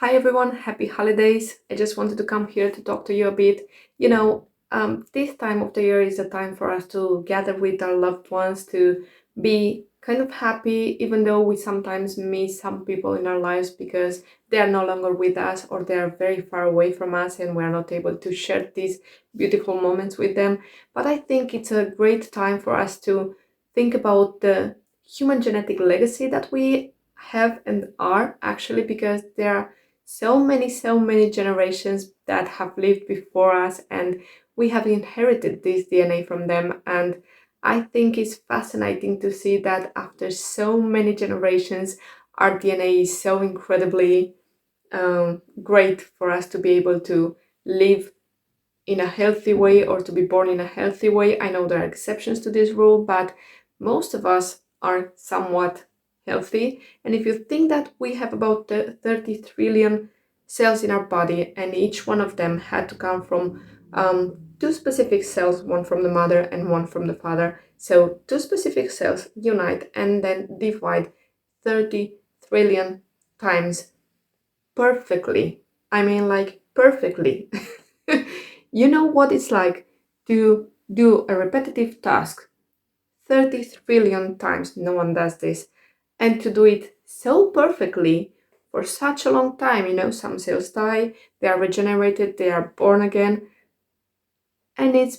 Hi everyone, happy holidays. I just wanted to come here to talk to you a bit. This time of the year is a time for us to gather with our loved ones, to be kind of happy, even though we sometimes miss some people in our lives because they are no longer with us or they are very far away from us and we are not able to share these beautiful moments with them. But I think it's a great time for us to think about the human genetic legacy that we have and are actually, because there are so many generations that have lived before us, and we have inherited this DNA from them. And I think it's fascinating to see that after so many generations, our DNA is so incredibly great for us to be able to live in a healthy way or to be born in a healthy way. I know there are exceptions to this rule, but most of us are somewhat healthy. And if you think that we have about 30 trillion cells in our body, and each one of them had to come from two specific cells, one from the mother and one from the father. So two specific cells unite and then divide 30 trillion times perfectly. I mean, like perfectly. You know what it's like to do a repetitive task 30 trillion times. No one does this. And to do it so perfectly for such a long time. Some cells die, they are regenerated, they are born again, and it's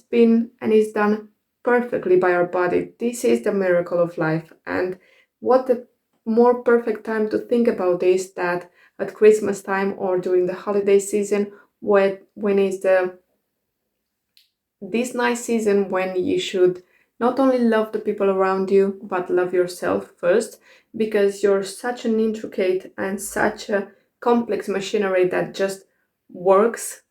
done perfectly by our body. This is the miracle of life. And what the more perfect time to think about is that at Christmas time or during the holiday season, when is the this nice season when you should not only love the people around you but love yourself first, because you're such an intricate and such a complex machinery that just works.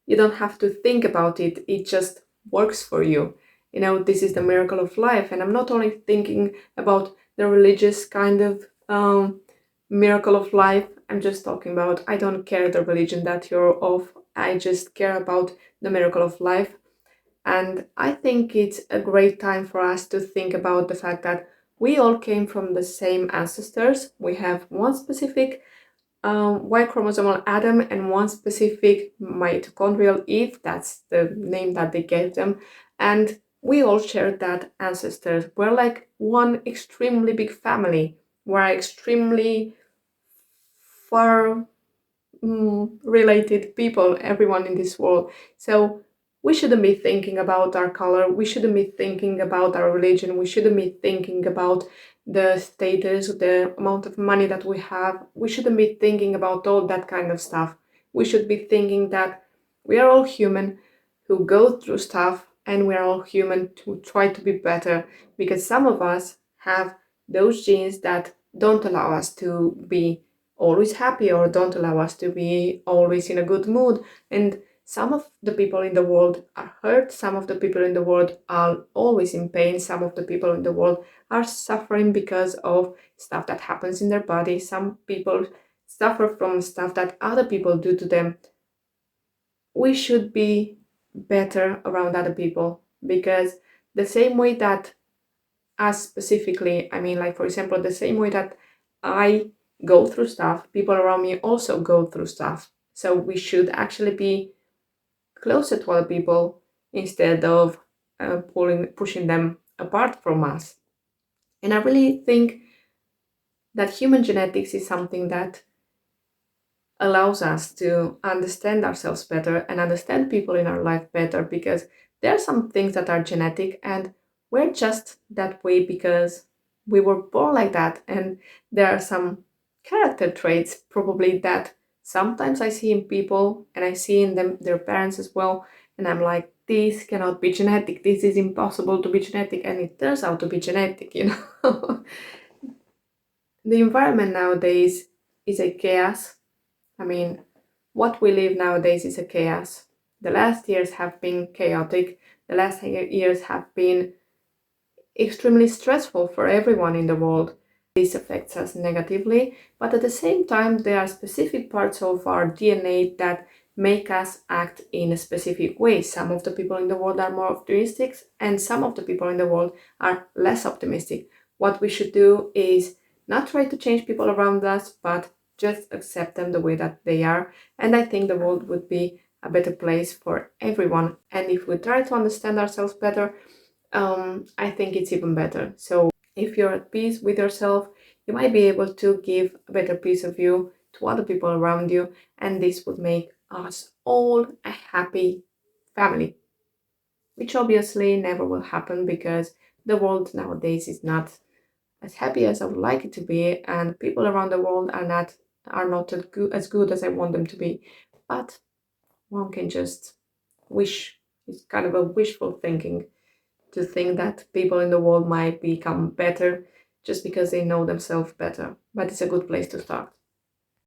You don't have to think about it, it just works for you. This is the miracle of life. And I'm not only thinking about the religious kind of miracle of life. I'm just talking about, I don't care the religion that you're of, I just care about the miracle of life. And I think it's a great time for us to think about the fact that we all came from the same ancestors. We have one specific Y chromosomal Adam and one specific mitochondrial Eve. That's the name that they gave them. And we all share that ancestors. We're like one extremely big family. We're extremely far related people, everyone in this world. So we shouldn't be thinking about our color, we shouldn't be thinking about our religion, we shouldn't be thinking about the status, the amount of money that we have. We shouldn't be thinking about all that kind of stuff. We should be thinking that we are all human who go through stuff, and we are all human to try to be better, because some of us have those genes that don't allow us to be always happy or don't allow us to be always in a good mood. And some of the people in the world are hurt, some of the people in the world are always in pain, some of the people in the world are suffering because of stuff that happens in their body, some people suffer from stuff that other people do to them. We should be better around other people, because the same way that us specifically, I mean, like, for example, the same way that I go through stuff, people around me also go through stuff. So we should actually be closer to other people instead of pushing them apart from us. And I really think that human genetics is something that allows us to understand ourselves better and understand people in our life better, because there are some things that are genetic and we're just that way because we were born like that. And there are some character traits probably that sometimes I see in people and I see in them their parents as well, and I'm like, this cannot be genetic, this is impossible to be genetic, and it turns out to be genetic. The environment nowadays is a chaos. I mean, what we live nowadays is a chaos. The last years have been chaotic. The last years have been extremely stressful for everyone in the world. This affects us negatively, but at the same time, there are specific parts of our DNA that make us act in a specific way. Some of the people in the world are more optimistic, and some of the people in the world are less optimistic. What we should do is not try to change people around us, but just accept them the way that they are. And I think the world would be a better place for everyone. And if we try to understand ourselves better, I think it's even better. So if you're at peace with yourself, you might be able to give a better piece of you to other people around you, and this would make us all a happy family, which obviously never will happen because the world nowadays is not as happy as I would like it to be, and people around the world are not as good as I want them to be. But one can just wish. It's kind of a wishful thinking to think that people in the world might become better just because they know themselves better. But it's a good place to start.